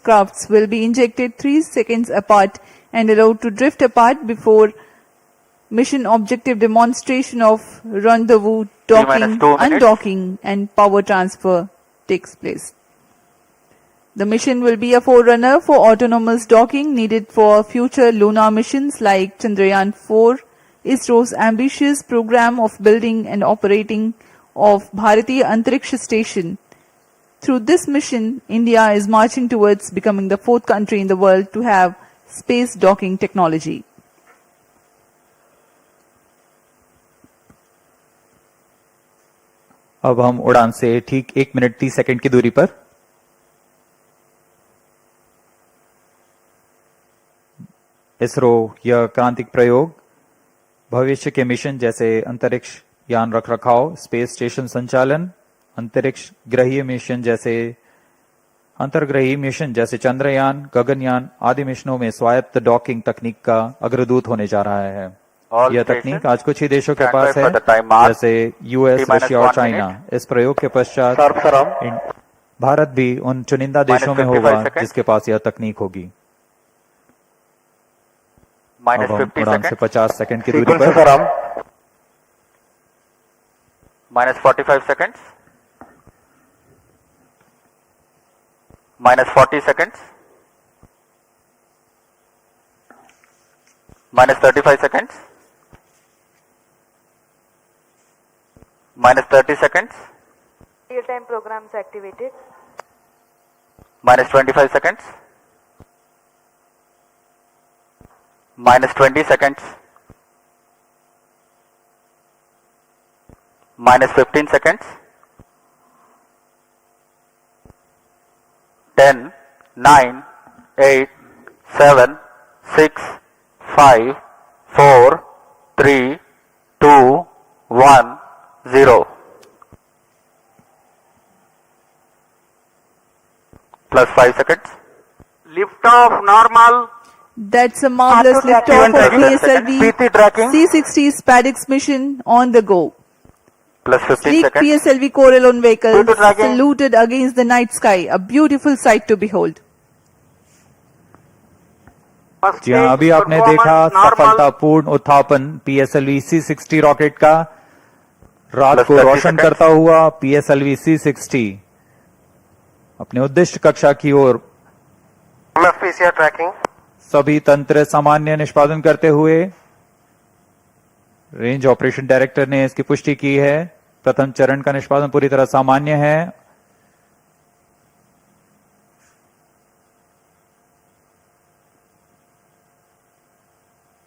crafts will be injected 3 seconds apart and allowed to drift apart before mission objective demonstration of rendezvous, docking, undocking and power transfer takes place. The mission will be a forerunner for autonomous docking needed for future lunar missions like Chandrayaan-4, ISRO's ambitious program of building and operating of Bharatiya Antariksha Station. Through this mission, India is marching towards becoming the 4th country in the world to have space docking technology. अब हम उड़ान से ठीक 1 minute 30 second की दूरी पर इसरो यह क्रांतिक प्रयोग भविष्य के मिशन जैसे अंतरिक्ष यान रखरखाव, स्पेस स्टेशन संचालन, अंतरिक्ष ग्रहीय मिशन जैसे अंतर्ग्रही मिशन जैसे चंद्रयान, गगनयान आदि मिशनों में स्वायत्त डॉकिंग तकनीक का अग्रदूत होने जा रहा है। यह तकनीक आज कुछ ही देशों के पास है जैसे यूएस, रशिया और चाइना। इस प्रयोग के पश्चात भारत भी उन चुनिंदा देशों में होगा जिसके पास यह तकनीक होगी। अब हम उड़ान से 50 सेकंड की दूरी पर -45 seconds, -40 seconds, -35 seconds, -30 seconds, real-time programs activated, -25 seconds, -20 seconds, -15 seconds, 10, 9, 8, 7, 6, 5, 4, 3, 2, 1, 0. Plus 5 seconds. Lift-off normal. That's a marvelous liftoff of PSLV C-60 SpaceX mission on the go. Plus 15 Sleek seconds. PSLV core-alone vehicle saluted against the night sky, a beautiful sight to behold. जी हाँ, अभी आपने देखा सफलतापूर्ण उत्थापन PSLV C-60 rocket का रात को रोशन करता हुआ PSLV C-60 अपने उद्दिष्ट कक्षा की ओर ट्रैकिंग सभी तंत्र सामान्य निष्पादन करते हुए रेंज ऑपरेशन डायरेक्टर ने इसकी पुष्टि की है। प्रथम चरण का निष्पादन पूरी तरह सामान्य है।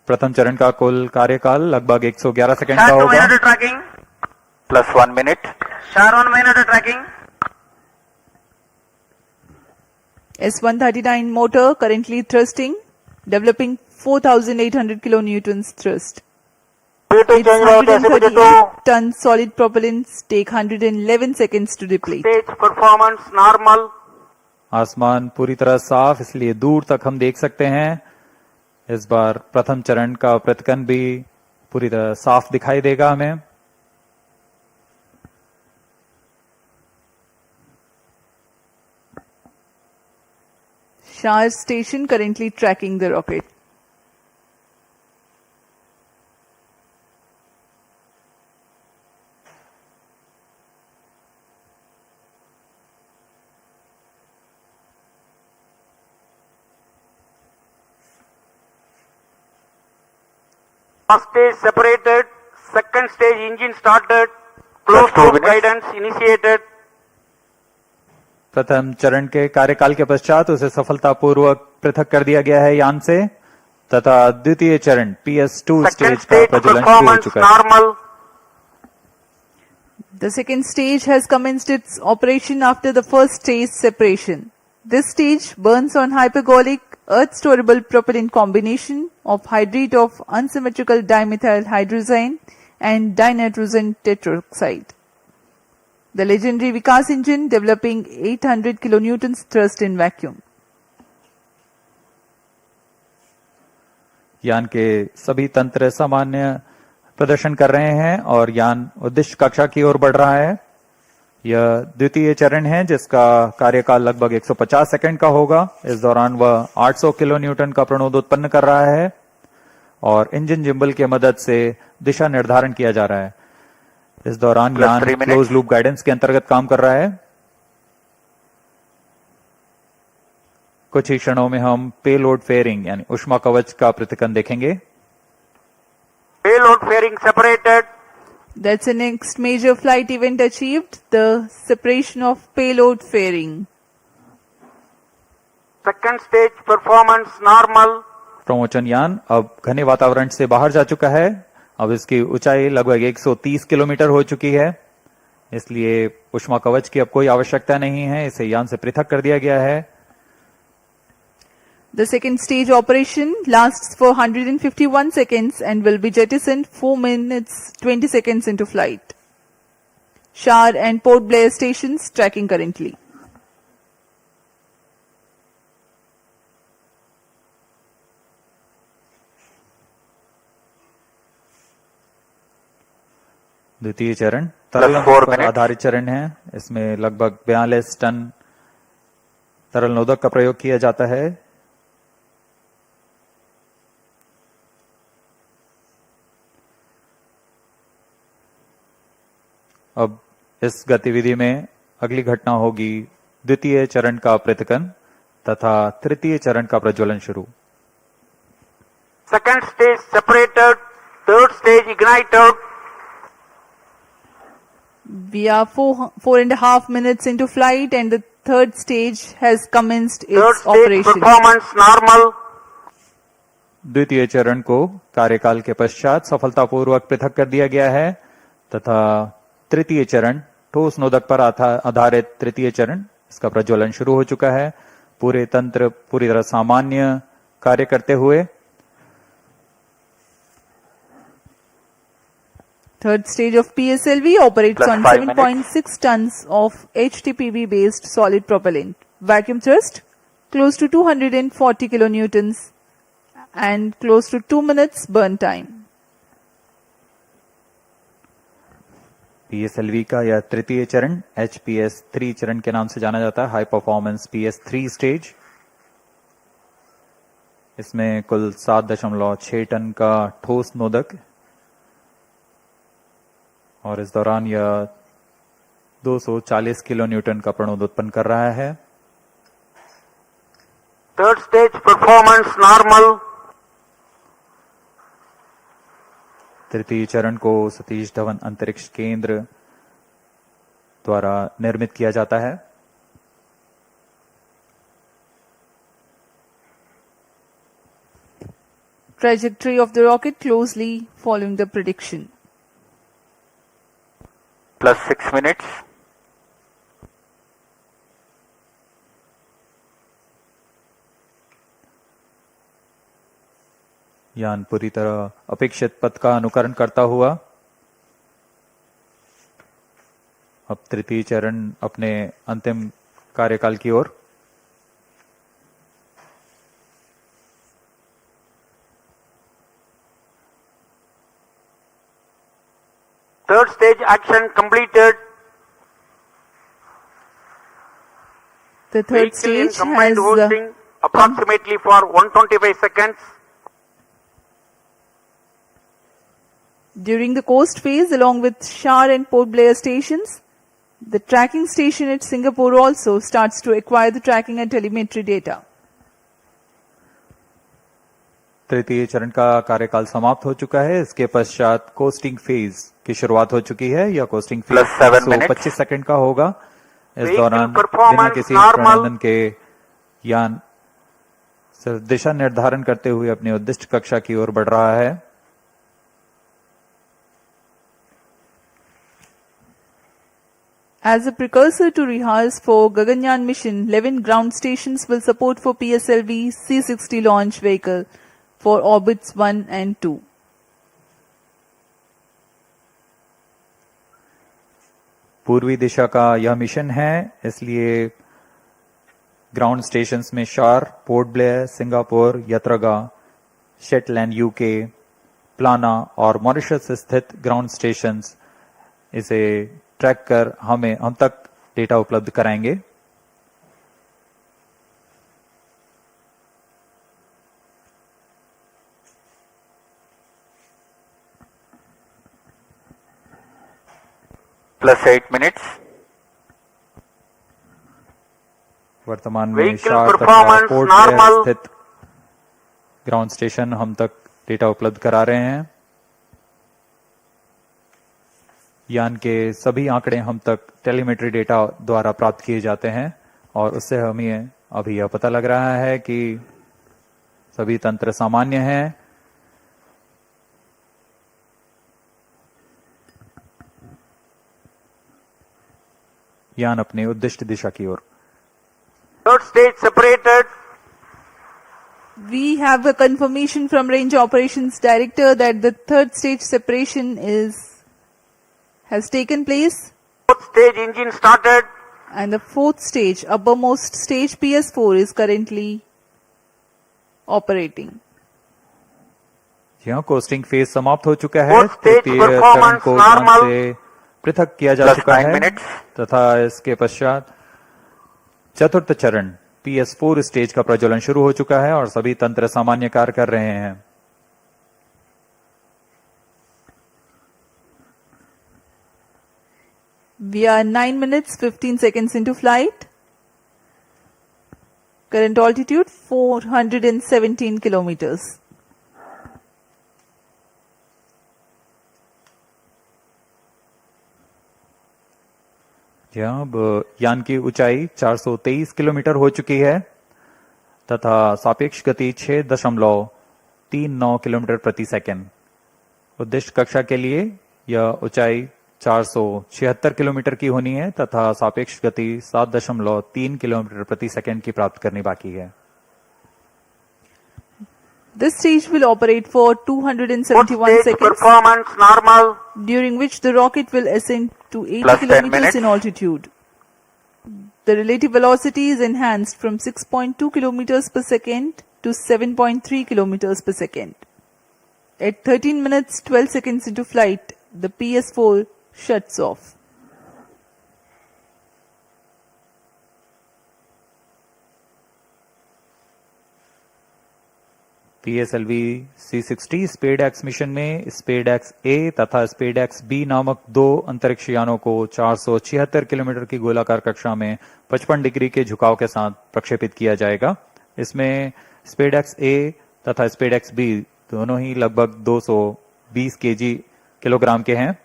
प्रथम चरण का कुल कार्यकाल लगभग 111 सेकंड का होगा। Tracking Plus 1 minute. शार 1 minute tracking S-139 motor currently thrusting, developing 4,800 kilonewtons thrust. Its 138-ton solid propellants take 111 seconds to deplete. Stage performance normal. आसमान पूरी तरह साफ, इसलिए दूर तक हम देख सकते हैं। इस बार प्रथम चरण का प्रतिकन भी पूरी तरह साफ दिखाई देगा हमें। Shah station currently tracking the rocket. First stage separated, second stage engine started, closed loop guidance initiated. प्रथम चरण के कार्यकाल के पश्चात उसे सफलतापूर्वक पृथक कर दिया गया है यान से तथा द्वितीय चरण PS2 स्टेज का प्रज्वलन शुरू हो चुका है। Normal. The second stage has commenced its operation after the first stage separation. This stage burns on hypergolic earth-storable propellant combination of hydrate of unsymmetrical dimethyl hydrazine and dinitrogen tetroxide. The legendary Vikas engine developing 800 kilonewtons thrust in vacuum. यान के सभी तंत्र सामान्य प्रदर्शन कर रहे हैं और यान उद्दिष्ट कक्षा की ओर बढ़ रहा है। यह द्वितीय चरण है जिसका कार्यकाल लगभग 150 सेकंड का होगा। इस दौरान वह 800 किलो न्यूटन का प्रणोद उत्पन्न कर रहा है और इंजन जिम्बल की मदद से दिशा निर्धारण किया जा रहा है। इस दौरान यान क्लोज लूप गाइडेंस के अंतर्गत काम कर रहा है। कुछ ही क्षणों में हम पेलोड फेयरिंग यानी ऊष्मा कवच का पृथक्करण देखेंगे। Payload fairing separated. That's the next major flight event achieved, the separation of payload fairing. Second stage performance normal. प्रमोचन यान अब घने वातावरण से बाहर जा चुका है। अब इसकी ऊंचाई लगभग 130 किलोमीटर हो चुकी है, इसलिए ऊष्मा कवच की अब कोई आवश्यकता नहीं है। इसे यान से पृथक कर दिया गया है। The second stage operation lasts for 151 seconds and will be jettisoned 4 minutes 20 seconds into flight. Shar and Port Blair stations tracking currently. द्वितीय चरण तरल पर आधारित चरण है। इसमें लगभग 42 टन तरल नोदक का प्रयोग किया जाता है। अब इस गतिविधि में अगली घटना होगी द्वितीय चरण का पृथक्करण तथा तृतीय चरण का प्रज्वलन शुरू। Second stage separated. Third stage ignited. We are 4.5 minutes into flight and the third stage has commenced Third its stage operation. performance normal. द्वितीय चरण को कार्यकाल के पश्चात सफलतापूर्वक पृथक कर दिया गया है तथा तृतीय चरण ठोस नोदक पर आधारित तृतीय चरण इसका प्रज्वलन शुरू हो चुका है। पूरे तंत्र पूरी तरह सामान्य कार्य करते हुए Third stage of PSLV operates Plus on 5 7.6 tons of HTPB based solid propellant. Vacuum thrust close to 240 kilonewtons and close to 2 minutes burn time. PSLV का यह तृतीय चरण HPS-3 चरण के नाम से जाना जाता है, हाई परफॉर्मेंस PS-3 स्टेज। इसमें कुल 7.6 टन का ठोस नोदक और इस दौरान यह 240 किलो न्यूटन का प्रणोद उत्पन्न कर रहा है। Third stage performance normal. तृतीय चरण को सतीश धवन अंतरिक्ष केंद्र द्वारा निर्मित किया जाता है। Trajectory of the rocket closely following the prediction. Plus 6 minutes. यान पूरी तरह अपेक्षित पथ का अनुकरण करता हुआ अब तृतीय चरण अपने अंतिम कार्यकाल की ओर। Third stage action completed. The third Vehicle in stage combined has hosting approximately for 125 seconds. during the coast phase along with Shar and Port Blair stations. The tracking station at Singapore also starts to acquire the tracking and telemetry data. तृतीय चरण का कार्यकाल समाप्त हो चुका है। इसके पश्चात कोस्टिंग फेज की शुरुआत हो चुकी है। यह costing phase Plus 7 minutes. 125 second का होगा। इस Vehicle दौरान performance बिना किसी normal. प्रबंधन के यान सिर्फ दिशा निर्धारण करते हुए अपनी उद्दिष्ट कक्षा की ओर बढ़ रहा है। As a precursor to rehearse for Gaganyaan mission, 11 ground stations will support for PSLV C-60 launch vehicle for orbits 1 and 2. पूर्वी दिशा का यह मिशन है, इसलिए ग्राउंड स्टेशंस में SHAR, Port Blair, Singapore, Yatharagga, Shetland UK, प्लाना और मॉरिशस स्थित ग्राउंड स्टेशंस इसे ट्रैक कर हम तक डेटा उपलब्ध कराएंगे। +8 minutes. वर्तमान में Vehicle शार तथा performance पोर्ट normal. स्थित ग्राउंड स्टेशन हम तक डेटा उपलब्ध करा रहे हैं। यान के सभी आंकड़े हम तक टेलीमेट्री डेटा द्वारा प्राप्त किए जाते हैं और उससे हमें अभी यह पता लग रहा है कि सभी तंत्र सामान्य हैं। यान अपने उद्दिष्ट दिशा की ओर। Third stage separated. We have a confirmation from Range Operations Director that the third stage separation has taken place, Fourth stage engine started. and the fourth stage, uppermost stage PS4 is currently operating. यह costing phase समाप्त हो चुका है। Fourth stage तृतीय चरण performance को यान normal. से पृथक किया जा Plus चुका 9 है minutes. तथा इसके पश्चात चतुर्थ चरण PS4 स्टेज का प्रज्वलन शुरू हो चुका है और सभी तंत्र सामान्य कार्य कर रहे हैं। We are 9 minutes 15 seconds into flight. Current altitude 417 kilometers. अब यान की ऊंचाई 423 किलोमीटर हो चुकी है तथा सापेक्ष गति 6.39 किलोमीटर प्रति सेकंड। उद्दिष्ट कक्षा के लिए यह ऊंचाई 476 किलोमीटर की होनी है तथा सापेक्ष गति 7.3 किलोमीटर प्रति सेकंड की प्राप्त करनी बाकी है। This stage will operate for Fourth 271 stage seconds, performance normal. during which the rocket will ascend to 80 Plus 10 kilometers minutes. in altitude. The relative velocity is enhanced from 6.2 kilometers per second to 7.3 kilometers per second. At 13 minutes 12 seconds into flight, the PS4 shuts off. PSLV C60 SpaDeX mission में SDMX-A तथा SDMX-B नामक दो अंतरिक्ष यानों को 476 kilometre की गोलाकार कक्षा में 55 डिग्री के झुकाव के साथ प्रक्षेपित किया जाएगा। इसमें SDMX-A तथा SDMX-B दोनों ही लगभग 220 किलोग्राम के हैं।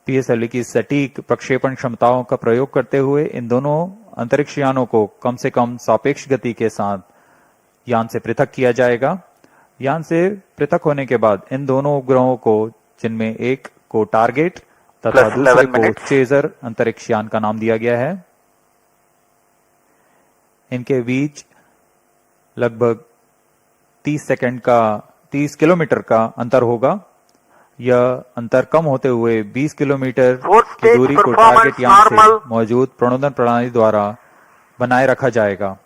PSLV की सटीक प्रक्षेपण क्षमताओं का प्रयोग करते हुए इन दोनों अंतरिक्ष यानों को कम से कम सापेक्ष गति के साथ यान से पृथक किया जाएगा। यान से पृथक होने के बाद इन दोनों उपग्रहों को, जिनमें एक को टारगेट तथा Plus दूसरे 11 को minutes. चेजर अंतरिक्ष यान का नाम दिया गया है। इनके बीच लगभग 30 किलोमीटर का अंतर होगा। यह अंतर कम होते हुए 20 किलोमीटर Fourth की stage दूरी को performance टारगेट यान से normal. मौजूद प्रणोदन प्रणाली द्वारा बनाए रखा जाएगा।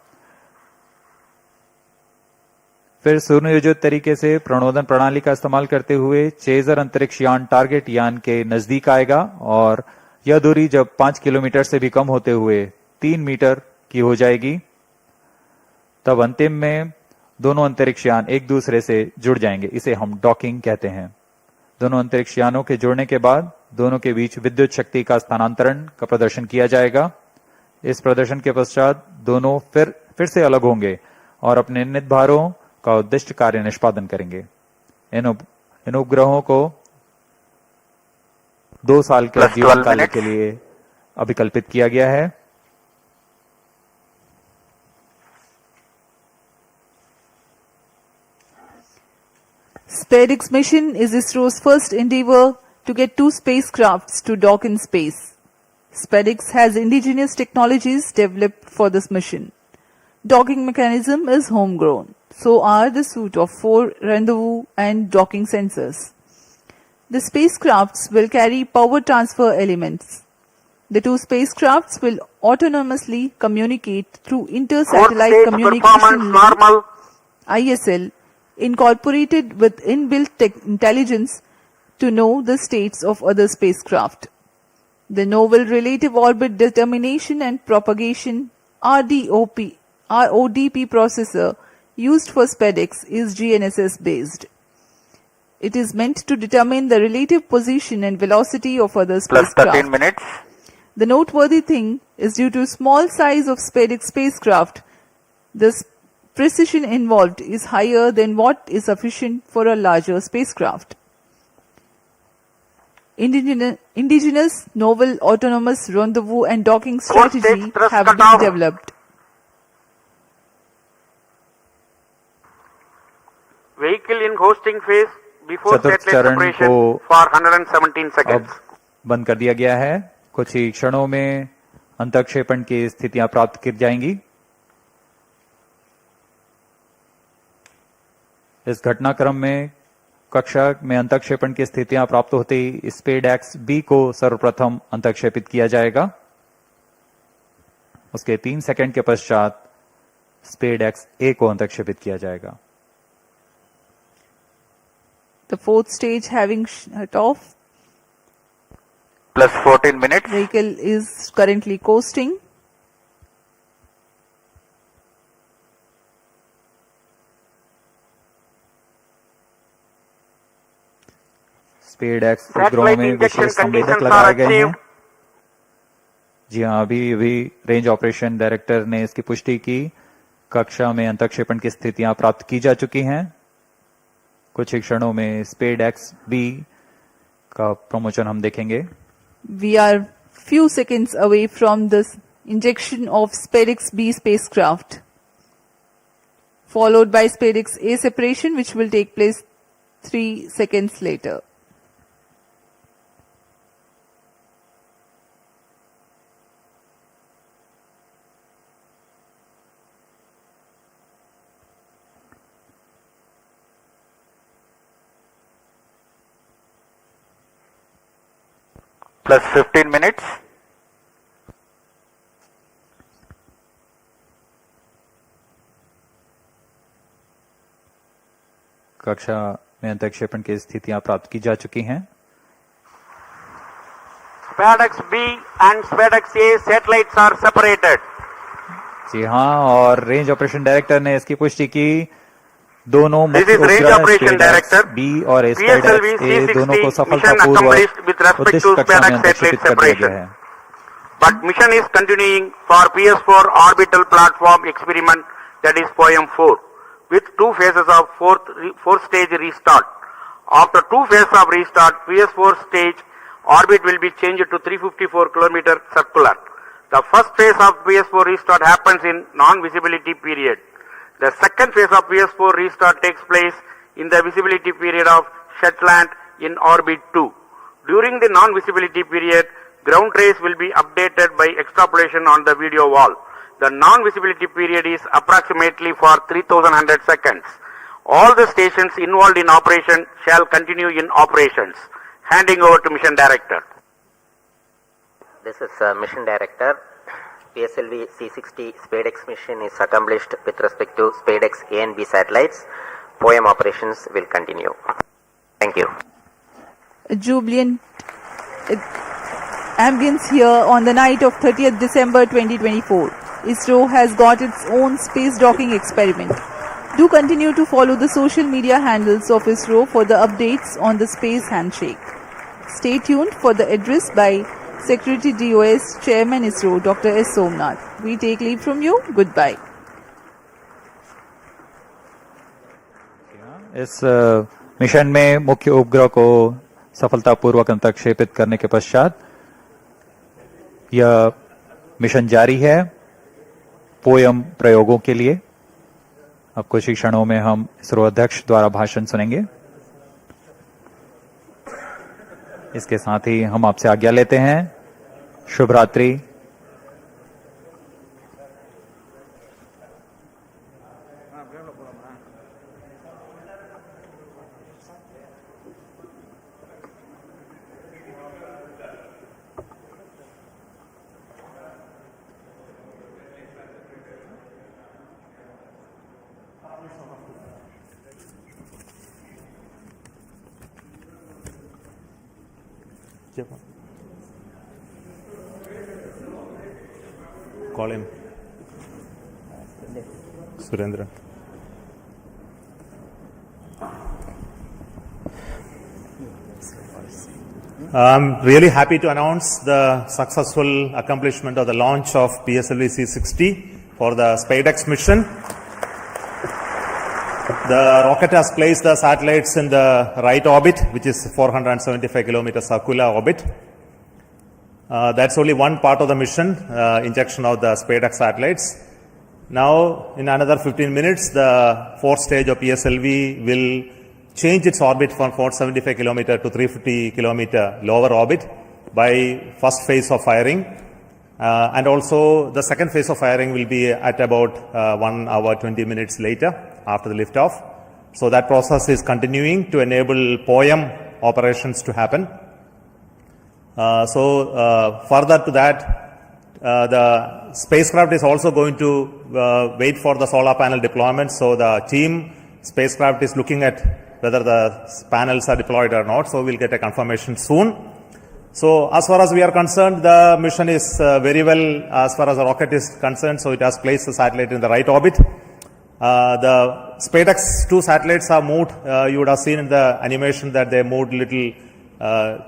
फिर सुनियोजित तरीके से प्रणोदन प्रणाली का इस्तेमाल करते हुए चेजर अंतरिक्ष यान टारगेट यान के नजदीक आएगा और यह दूरी जब 5 किलोमीटर से भी कम होते हुए 3 मीटर की हो जाएगी, तब अंतिम में दोनों अंतरिक्ष यान एक दूसरे से जुड़ जाएंगे। इसे हम डॉकिंग कहते हैं। दोनों अंतरिक्ष यानों के जुड़ने के बाद दोनों के बीच विद्युत शक्ति का स्थानांतरण का प्रदर्शन किया जाएगा। इस प्रदर्शन के पश्चात दोनों फिर से अलग होंगे और अपने नियत भारों का उद्दिष्ट कार्य निष्पादन करेंगे। इन उपग्रहों को 2 साल के Plus जीवन 12 काल minutes. के लिए अभिकल्पित किया गया है। SpaceX mission is ISRO's first endeavor to get 2 spacecrafts to dock in space. SpaceX has indigenous technologies developed for this mission. Docking mechanism is homegrown. So are the suite of 4 rendezvous and docking sensors. The spacecrafts will carry power transfer elements. The 2 spacecrafts will autonomously communicate through Fourth inter-satellite stage communication performance link, normal. ISL, incorporated with inbuilt intelligence to know the states of other spacecraft. The Novel Relative Orbit Determination and Propagation RODP processor used for SPEDX is GNSS based. It is meant to determine the relative position and velocity of other Plus spacecraft. 13 minutes. The noteworthy thing is due to small size of SPEDX spacecraft, the precision involved is higher than what is sufficient for a larger spacecraft. Indigenous novel autonomous rendezvous and docking strategy thrust have cut been off. developed. Vehicle in hosting phase before चतुर्थ satellite चरण separation को for 117 seconds. अब बंद कर दिया गया है। कुछ ही क्षणों में अंतक्षेपण की स्थितियां प्राप्त की जाएंगी। इस घटनाक्रम में कक्षा में अंतक्षेपण की स्थितियां प्राप्त होते ही SpaceX-B को सर्वप्रथम अंतक्षेपित किया जाएगा। उसके 3 सेकंड के पश्चात SpaceX-A को अंतक्षेपित किया जाएगा। The fourth stage having shut off. Plus 14 minutes. Vehicle is currently coasting. SpaceX उपग्रहों Satellite में injection विशेष संवेदक conditions लगाए are गए हैं। achieved. जी हाँ, अभी रेंज ऑपरेशन डायरेक्टर ने इसकी पुष्टि की। कक्षा में अंतक्षेपण की स्थितियां प्राप्त की जा चुकी हैं। कुछ ही क्षणों में SpaceX-B का प्रमोशन हम देखेंगे। We are few seconds away from the injection of SpaceX-B spacecraft, followed by SpaceX-A separation, which will take place 3 seconds later. Plus 15 minutes. कक्षा में अंतक्षेपण की स्थितियां प्राप्त की जा चुकी हैं। SpaceX-B and SpaceX-A satellites are separated. जी हाँ, और रेंज ऑपरेशन डायरेक्टर ने इसकी पुष्टि की। दोनों This मुख्य is Range उपग्रह Operation Director. SpaceX-B और PSLV SpaceX-A दोनों को C60 mission सफलतापूर्वक accomplished with respect उद्दिष्ट to कक्षा में SpaceX अंतक्षेपित satellite कर दिया गया separation. है। But mission is continuing for PS4 orbital platform experiment, that is POEM-4, with 2 phases of fourth stage restart. After 2 phases of restart, PS4 stage orbit will be changed to 354 km circular. The first phase of PS4 restart happens in non-visibility period. The second phase of PS4 restart takes place in the visibility period of Shetland in orbit 2. During the non-visibility period, ground trace will be updated by extrapolation on the video wall. The non-visibility period is approximately for 3100 seconds. All the stations involved in operation shall continue in operations. Handing over to Mission Director. This is Mission Director. PSLV C60 SpaceX mission is accomplished with respect to SpaceX-A and B satellites. POEM operations will continue. Thank you. A jubilant ambience here on the night of 30th December 2024. ISRO has got its own space docking experiment. Do continue to follow the social media handles of ISRO for the updates on the space handshake. Stay tuned for the address by Secretary DOS Chairman ISRO Dr. S. Somnath. We take leave from you. Goodbye. इस mission में मुख्य उपग्रह को सफलतापूर्वक अंतक्षेपित करने के पश्चात यह मिशन जारी है पोयम प्रयोगों के लिए। अब कुछ ही क्षणों में हम इसरो अध्यक्ष द्वारा भाषण सुनेंगे। इसके साथ ही हम आपसे आज्ञा लेते हैं। शुभ रात्रि। call him? Surendra. I'm really happy to announce the successful accomplishment of the launch of PSLV C60 for the SpaceX mission. The rocket has placed the satellites in the right orbit, which is 475 kilometer circular orbit. That's only one part of the mission, injection of the SpaceX satellites. Now, in another 15 minutes, the fourth stage of PSLV will change its orbit from 475 kilometer to 350 kilometer lower orbit by first phase of firing. And also the second phase of firing will be at about 1 hour 20 minutes later after the liftoff. So that process is continuing to enable POEM operations to happen. Further to that, the spacecraft is also going to wait for the solar panel deployment. So the team spacecraft is looking at whether the panels are deployed or not. So we'll get a confirmation soon. So as far as we are concerned, the mission is very well as far as the rocket is concerned. So it has placed the satellite in the right orbit. The SpaceX 2 satellites are moved. You would have seen in the animation that they moved little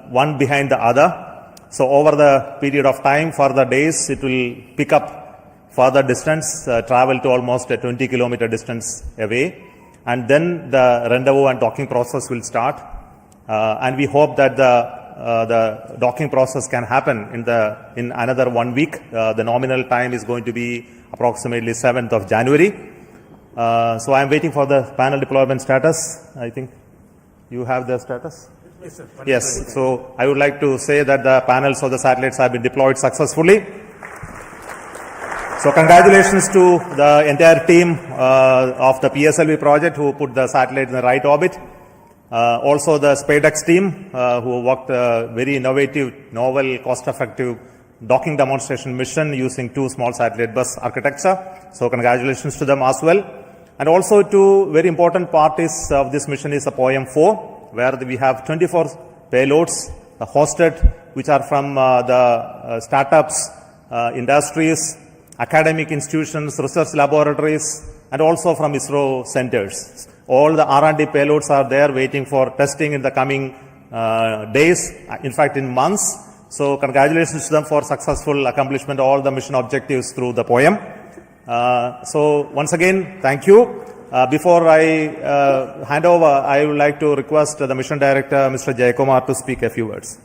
one behind the other. So over the period of time, for the days, it will pick up further distance, travel to almost a 20 kilometer distance away. And then the rendezvous and docking process will start. And we hope that the docking process can happen in another 1 week. The nominal time is going to be approximately 7th of January. So I'm waiting for the panel deployment status. I think you have the status? Yes, sir. Yes. So I would like to say that the panels of the satellites have been deployed successfully. So congratulations to the entire team of the PSLV project who put the satellite in the right orbit. Also the SpaceX team who worked a very innovative, novel, cost-effective docking demonstration mission using 2 small satellite bus architecture. So congratulations to them as well. And also two very important parts of this mission is the POEM-4, where we have 24 payloads hosted, which are from the startups, industries, academic institutions, research laboratories, and also from ISRO centers. All the R&D payloads are there waiting for testing in the coming days, in fact in months. So congratulations to them for successful accomplishment of all the mission objectives through the POEM. So once again, thank you. Before I hand over, I would like to request the mission director, Mr. Jayakumar, to speak a few words.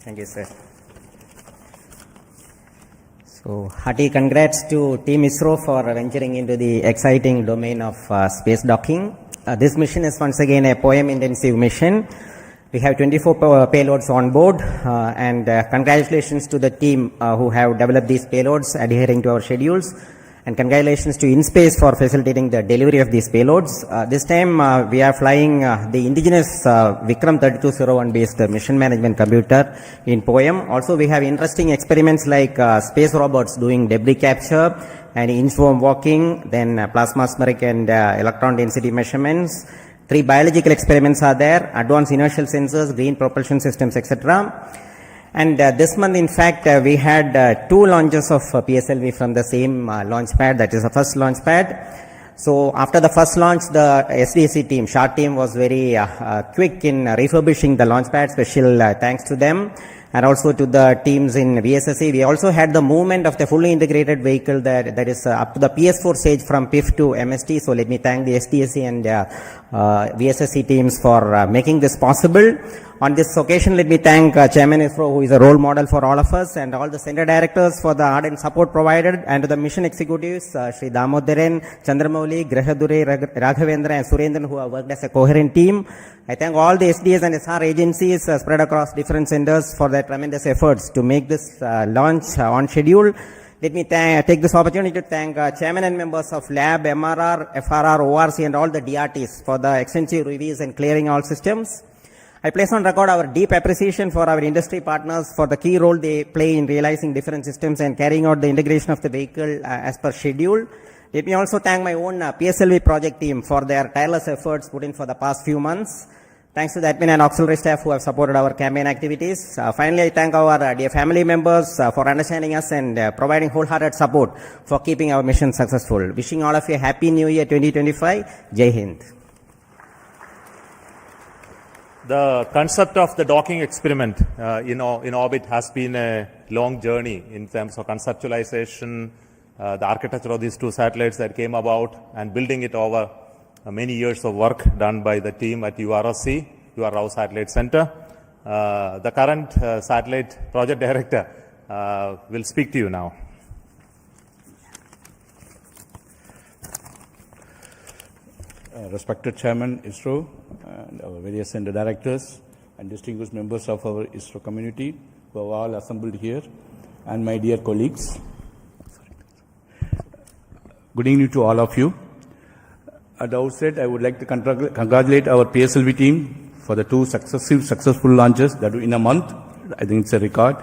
Thank you, sir. So, hearty congrats to Team ISRO for venturing into the exciting domain of space docking. This mission is once again a POEM-intensive mission. We have 24 payloads on board, and congratulations to the team who have developed these payloads adhering to our schedules. And congratulations to InSpace for facilitating the delivery of these payloads. This time we are flying the indigenous Vikram 3201 based mission management computer in POEM. Also we have interesting experiments like space robots doing debris capture and inchworm walking, then plasma mesmeric and electron density measurements. 3 biological experiments are there, advanced inertial sensors, green propulsion systems, etc. And this month, in fact, we had 2 launches of PSLV from the same launch pad, that is the first launch pad. So after the first launch, the SDC team, SHART team, was very quick in refurbishing the launch pad. Special thanks to them. And also to the teams in VSSC. We also had the movement of the fully integrated vehicle that is up to the PS4 stage from PIF to MST. So let me thank the SDSC and VSSC teams for making this possible. On this occasion, let me thank Chairman ISRO, who is a role model for all of us, and all the center directors for the ardent support provided, and to the mission executives, Sri Damodaran, Chandramouli, Grahadure, Raghavendra, and Surendran, who have worked as a coherent team. I thank all the SDS and SR agencies spread across different centers for their tremendous efforts to make this launch on schedule. Let me take this opportunity to thank chairman and members of Lab, MRR, FRR, ORC, and all the DRTs for the extensive reviews and clearing all systems. I place on record our deep appreciation for our industry partners for the key role they play in realizing different systems and carrying out the integration of the vehicle as per schedule. Let me also thank my own PSLV project team for their tireless efforts put in for the past few months. Thanks to the admin and auxiliary staff who have supported our campaign activities. Finally, I thank our dear family members for understanding us and providing wholehearted support for keeping our mission successful. Wishing all of you a happy new year 2025. Jai Hind. The concept of the docking experiment in orbit has been a long journey in terms of conceptualization, the architecture of these two satellites that came about, and building it over many years of work done by the team at URO Satellite Center. The current satellite project director will speak to you now. Respected Chairman ISRO and our various center directors and distinguished members of our ISRO community who have all assembled here, and my dear colleagues. Good evening to all of you. At the outset, I would like to congratulate our PSLV team for the two successful launches that were in a month. I think it's a record,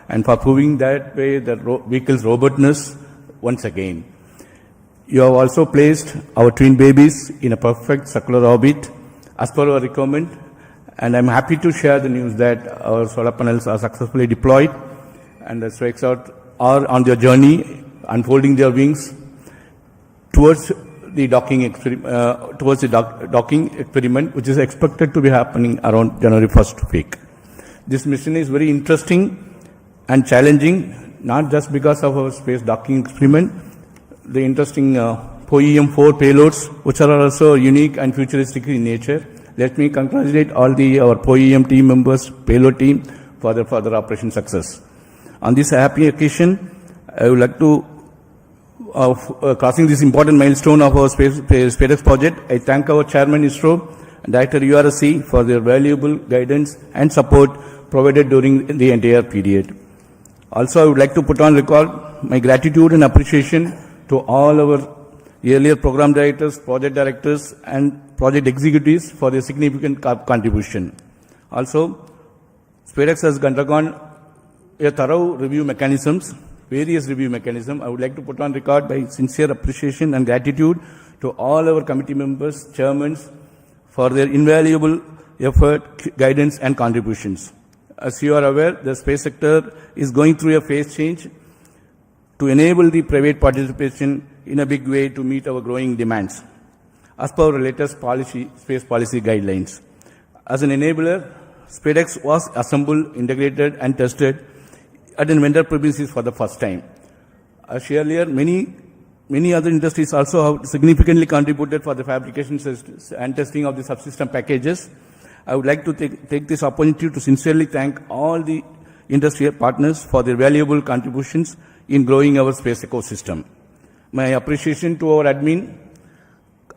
and for proving that way the vehicle's robustness once again. You have also placed our twin babies in a perfect circular orbit as per our requirement, and I'm happy to share the news that our solar panels are successfully deployed and the spacecraft are on their journey, unfolding their wings towards the docking experiment, which is expected to be happening around January 1st week. This mission is very interesting and challenging, not just because of our space docking experiment, the interesting POEM-4 payloads, which are also unique and futuristic in nature. Let me congratulate all our POEM team members, payload team, for their further operation success. On this happy occasion, I would like to crossing this important milestone of our SpaceX project, I thank our Chairman ISRO and Director URSC for their valuable guidance and support provided during the entire period. Also, I would like to put on record my gratitude and appreciation to all our earlier program directors, project directors, and project executives for their significant contribution. Also, SpaceX has undergone a thorough various review mechanisms. I would like to put on record my sincere appreciation and gratitude to all our committee members, chairmen, for their invaluable effort, guidance, and contributions. As you are aware, the space sector is going through a phase change to enable the private participation in a big way to meet our growing demands, as per our latest space policy guidelines. As an enabler, SpaceX was assembled, integrated, and tested at a vendor premises for the first time. As earlier, many other industries also have significantly contributed for the fabrication and testing of the subsystem packages. I would like to take this opportunity to sincerely thank all the industry partners for their valuable contributions in growing our space ecosystem. My appreciation to our admin,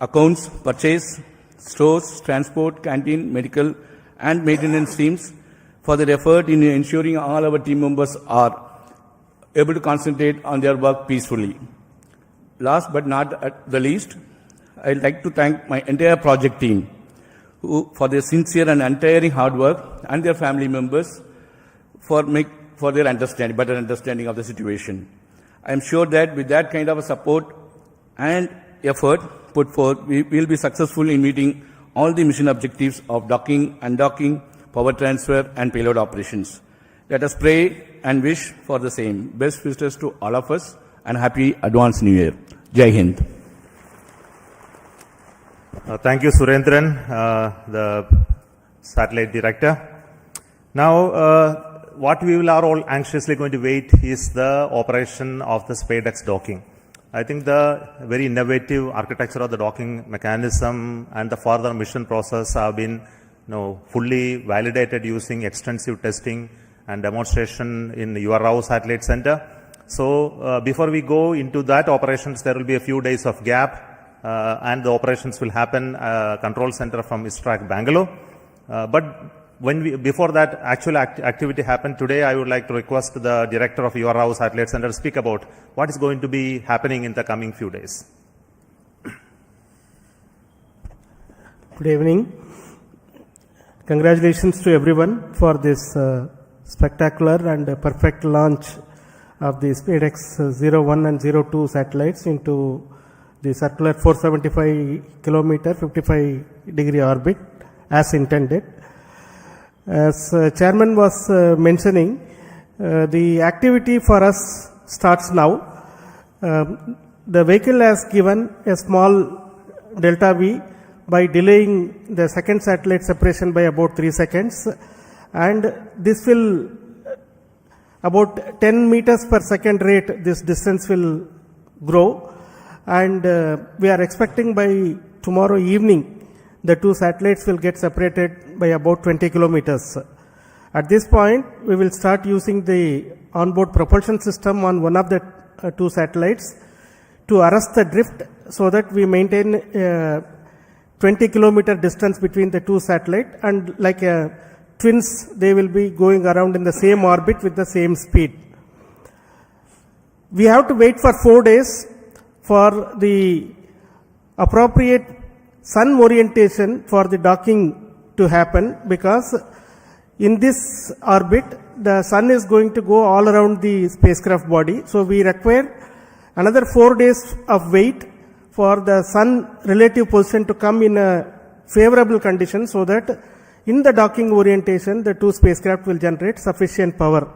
accounts, purchase, stores, transport, canteen, medical, and maintenance teams for their effort in ensuring all our team members are able to concentrate on their work peacefully. Last but not at the least, I'd like to thank my entire project team for their sincere and untiring hard work, and their family members for their better understanding of the situation. I am sure that with that kind of a support and effort put forth, we will be successful in meeting all the mission objectives of docking, undocking, power transfer, and payload operations. Let us pray and wish for the same. Best wishes to all of us, and happy advanced New Year. Jai Hind. Thank you, Surendran, the satellite director. Now, what we are all anxiously going to wait is the operation of the SpaceX docking. I think the very innovative architecture of the docking mechanism and the further mission process have been fully validated using extensive testing and demonstration in URO Satellite Center. So before we go into that operations, there will be a few days of gap and the operations will happen control center from ISRO Bangalore. But before that actual activity happened today, I would like to request the director of URO Satellite Center to speak about what is going to be happening in the coming few days. Good evening. Congratulations to everyone for this spectacular and perfect launch of the SpaceX-01 and 02 satellites into the circular 475 kilometer 55 degree orbit as intended. As Chairman was mentioning, the activity for us starts now. The vehicle has given a small delta V by delaying the second satellite separation by about 3 seconds, and this will about 10 meters per second rate, this distance will grow, and we are expecting by tomorrow evening the two satellites will get separated by about 20 kilometers. At this point, we will start using the onboard propulsion system on one of the two satellites to arrest the drift so that we maintain 20 kilometer distance between the two satellites, and like twins, they will be going around in the same orbit with the same speed. We have to wait for 4 days for the appropriate sun orientation for the docking to happen, because in this orbit the sun is going to go all around the spacecraft body. So we require another 4 days of wait for the sun relative position to come in a favorable condition, so that in the docking orientation the two spacecraft will generate sufficient power.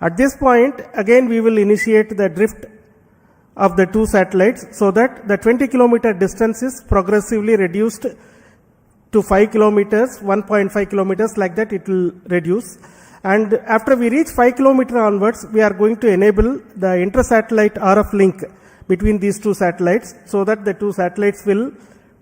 At this point, again we will initiate the drift of the two satellites, so that the 20 kilometer distance is progressively reduced to 5 kilometers, 1.5 kilometers, like that it will reduce. And after we reach 5 kilometers onwards, we are going to enable the inter-satellite RF link between these two satellites, so that the two satellites will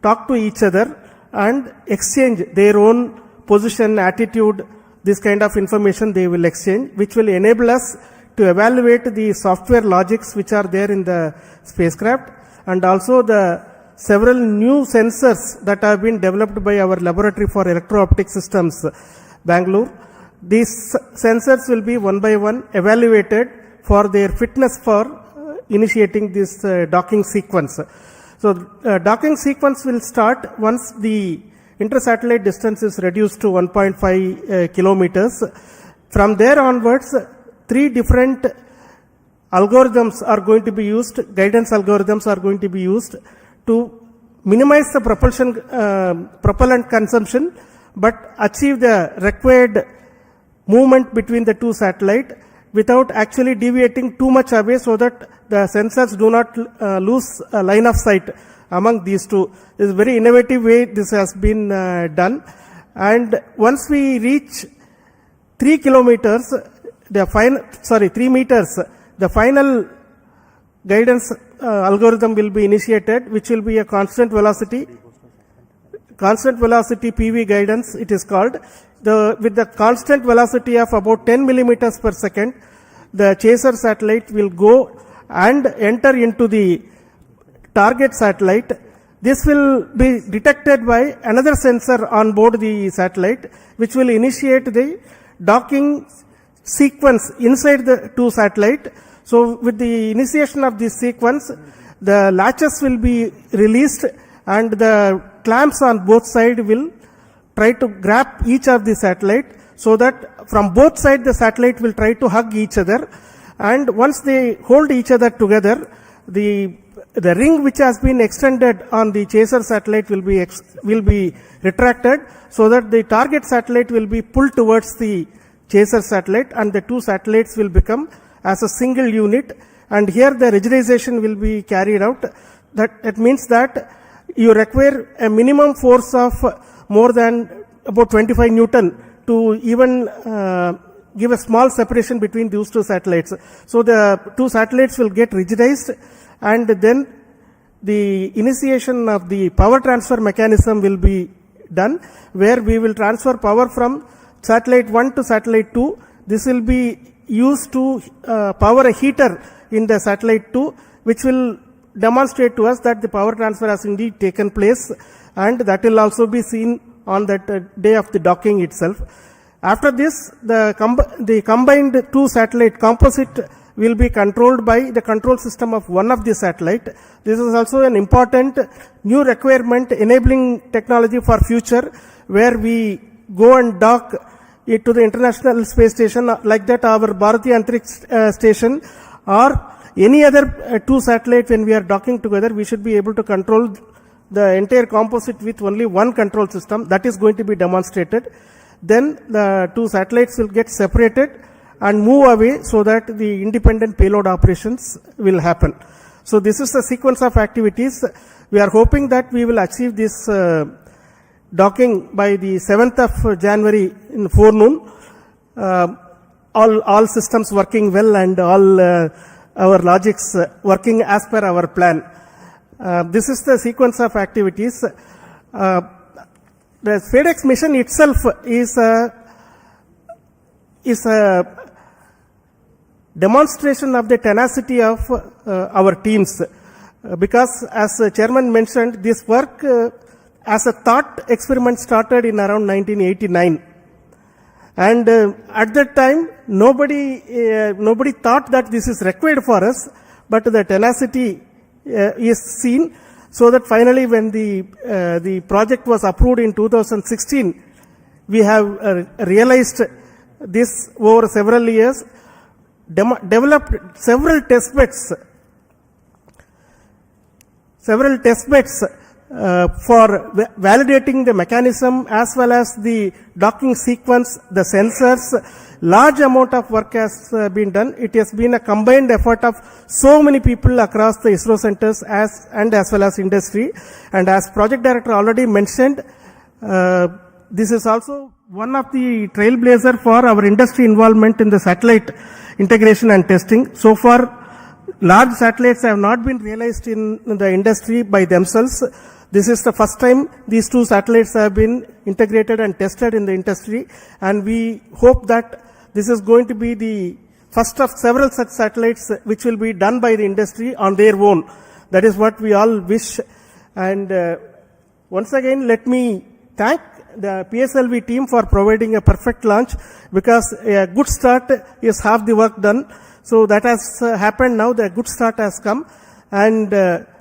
talk to each other and exchange their own position, attitude, this kind of information they will exchange, which will enable us to evaluate the software logics which are there in the spacecraft, and also the several new sensors that have been developed by our laboratory for electro-optic systems, Bangalore. These sensors will be one by one evaluated for their fitness for initiating this docking sequence. So docking sequence will start once the inter-satellite distance is reduced to 1.5 kilometers. From there onwards, 3 different algorithms are going to be used, guidance algorithms are going to be used to minimize the propellant consumption, but achieve the required movement between the two satellites without actually deviating too much away, so that the sensors do not lose a line of sight among these two. This is a very innovative way this has been done. And once we reach 3 kilometers, 3 meters, the final guidance algorithm will be initiated, which will be a constant velocity PV guidance, it is called. With the constant velocity of about 10 millimeters per second, the chaser satellite will go and enter into the target satellite. This will be detected by another sensor on board the satellite, which will initiate the docking sequence inside the two satellites. So with the initiation of this sequence, the latches will be released and the clamps on both sides will try to grab each of the satellite, so that from both sides the satellite will try to hug each other, and once they hold each other together, the ring which has been extended on the chaser satellite will be retracted, so that the target satellite will be pulled towards the chaser satellite, and the two satellites will become as a single unit. And here the rigidization will be carried out. That means that you require a minimum force of more than about 25 Newton to even give a small separation between those two satellites. So the two satellites will get rigidized, and then the initiation of the power transfer mechanism will be done, where we will transfer power from satellite 1 to satellite 2. This will be used to power a heater in the satellite 2, which will demonstrate to us that the power transfer has indeed taken place, and that will also be seen on that day of the docking itself. After this, the combined two satellite composite will be controlled by the control system of one of the satellite. This is also an important new requirement enabling technology for future, where we go and dock it to the International Space Station, like that our Bharatiya Antariksh Station, or any other two satellites. When we are docking together, we should be able to control the entire composite with only one control system. That is going to be demonstrated. Then the two satellites will get separated and move away so that the independent payload operations will happen. So this is the sequence of activities. We are hoping that we will achieve this docking by the 7th of January in forenoon. All systems working well and all our logics working as per our plan. This is the sequence of activities. The SpaceX mission itself is a demonstration of the tenacity of our teams. Because as chairman mentioned, this work as a thought experiment started in around 1989. And at that time, nobody thought that this is required for us, but the tenacity is seen, so that finally when the project was approved in 2016, we have realized this over several years, developed several test beds for validating the mechanism as well as the docking sequence, the sensors. Large amount of work has been done. It has been a combined effort of so many people across the ISRO centers as well as industry. And as project director already mentioned, this is also one of the trailblazer for our industry involvement in the satellite integration and testing. So far, large satellites have not been realized in the industry by themselves. This is the first time these two satellites have been integrated and tested in the industry, and we hope that this is going to be the first of several such satellites which will be done by the industry on their own. That is what we all wish. And once again, let me thank the PSLV team for providing a perfect launch, because a good start is half the work done. So that has happened now. The good start has come, and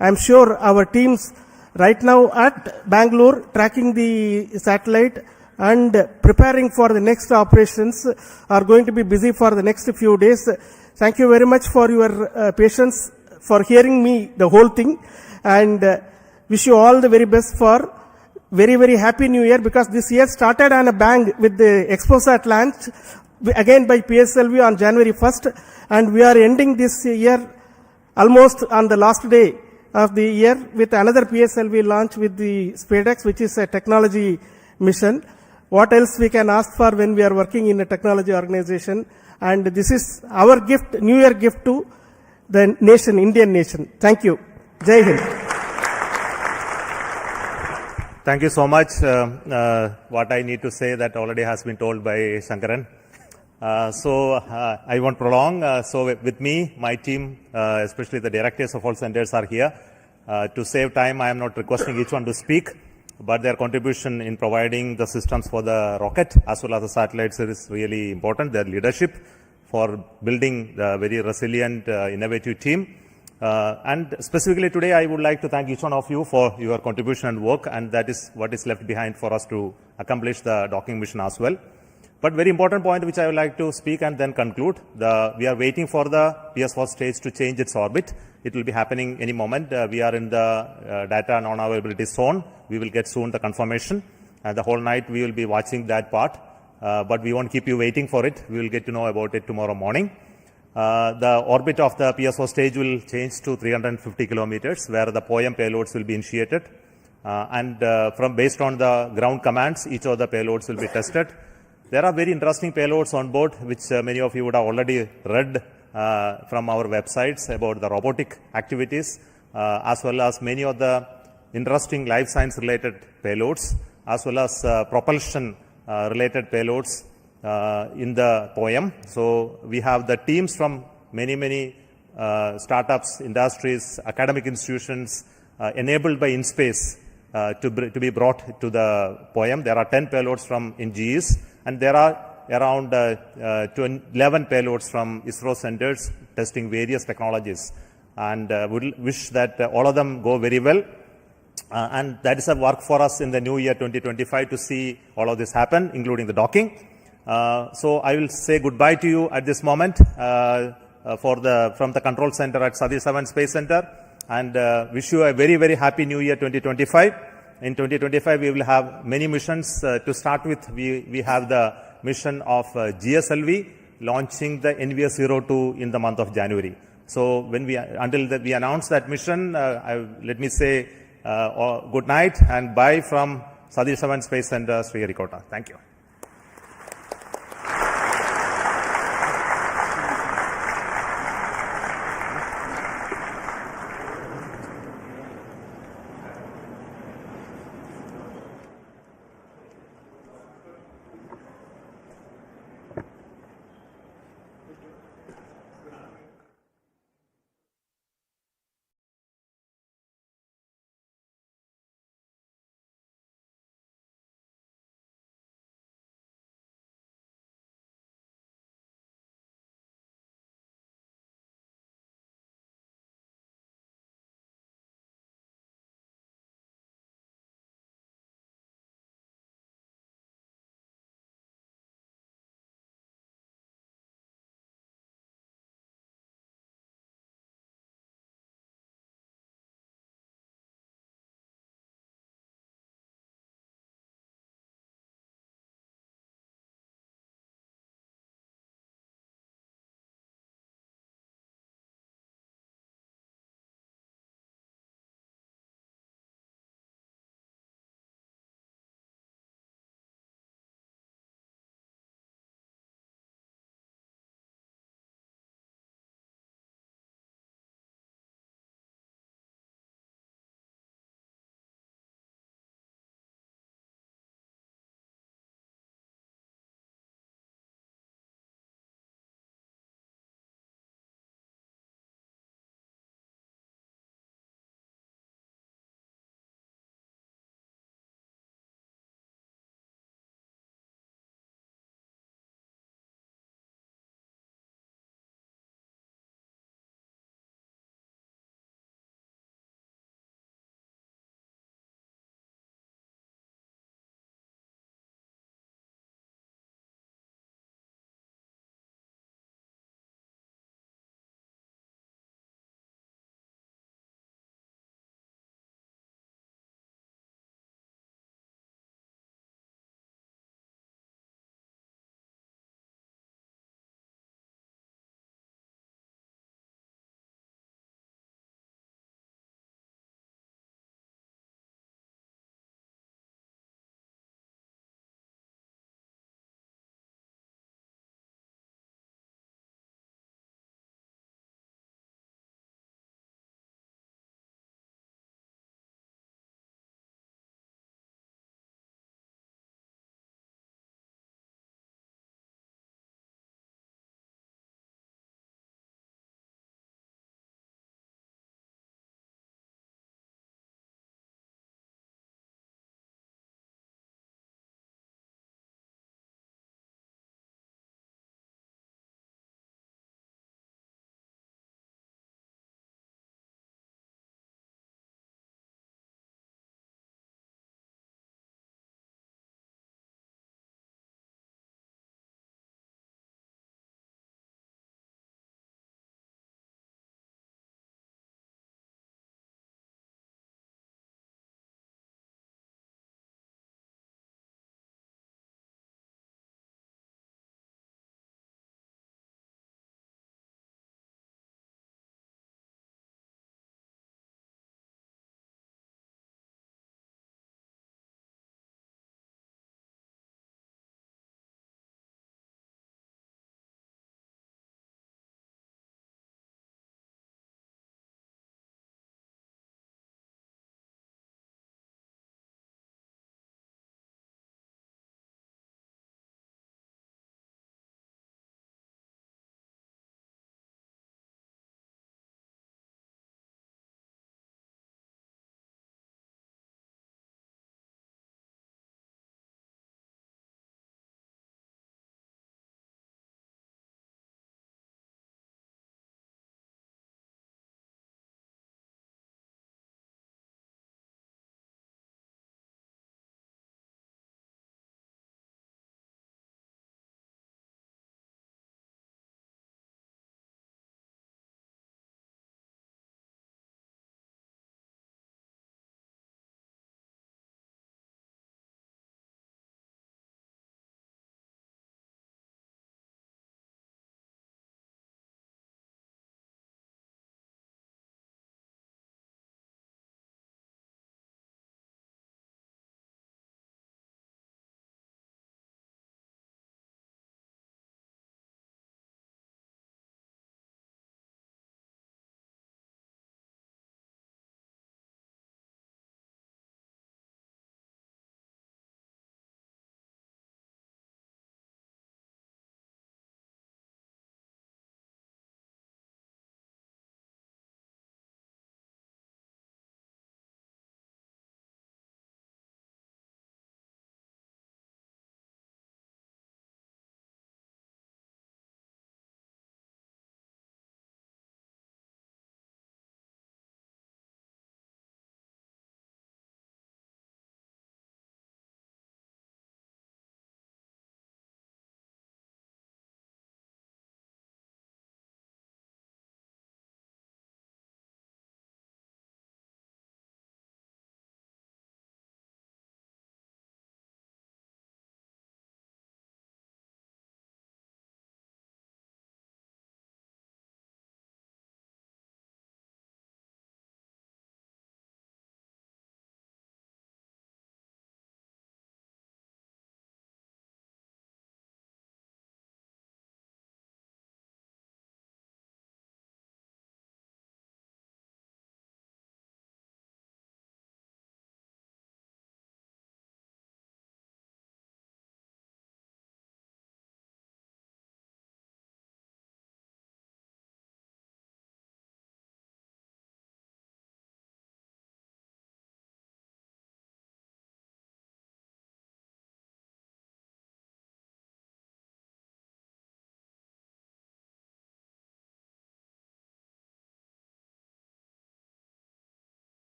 I'm sure our teams right now at Bangalore tracking the satellite and preparing for the next operations are going to be busy for the next few days. Thank you very much for your patience, for hearing me the whole thing, and wish you all the very best for very, very happy new year, because this year started on a bang with the ExpoSat launch again by PSLV on January 1st, and we are ending this year almost on the last day of the year with another PSLV launch with the SpaceX, which is a technology mission. What else we can ask for when we are working in a technology organization? And this is our gift, New Year gift to the nation, Indian nation. Thank you. Jai Hind. Thank you so much. What I need to say that already has been told by Shankaran. I won't prolong. So with me, my team, especially the directors of all centers are here. To save time, I am not requesting each one to speak, but their contribution in providing the systems for the rocket as well as the satellites is really important. Their leadership for building the very resilient, innovative team. And specifically today, I would like to thank each one of you for your contribution and work, and that is what is left behind for us to accomplish the docking mission as well. But very important point which I would like to speak and then conclude. We are waiting for the PS4 stage to change its orbit. It will be happening any moment. We are in the data non-availability zone. We will get soon the confirmation. And the whole night we will be watching that part. But we won't keep you waiting for it. We will get to know about it tomorrow morning. The orbit of the PS4 stage will change to 350 kilometers, where the POEM payloads will be initiated. Based on the ground commands, each of the payloads will be tested. There are very interesting payloads on board, which many of you would have already read from our websites about the robotic activities, as well as many of the interesting life science related payloads, as well as propulsion related payloads in the POEM. So we have the teams from many startups, industries, academic institutions enabled by InSpace to be brought to the POEM. There are 10 payloads from NGEs, and there are around 11 payloads from ISRO centers testing various technologies. And we wish that all of them go very well. And that is a work for us in the new year 2025 to see all of this happen, including the docking. So I will say goodbye to you at this moment from the control center at Satish Dhawan Space Center. and wish you a very, very happy New Year 2025. In 2025, we will have many missions. To start with, we have the mission of GSLV launching the NVS-02 in the month of January. So when we announce that mission, let me say good night and bye from Satish Dhawan Space Center, Sriharikota. Thank you.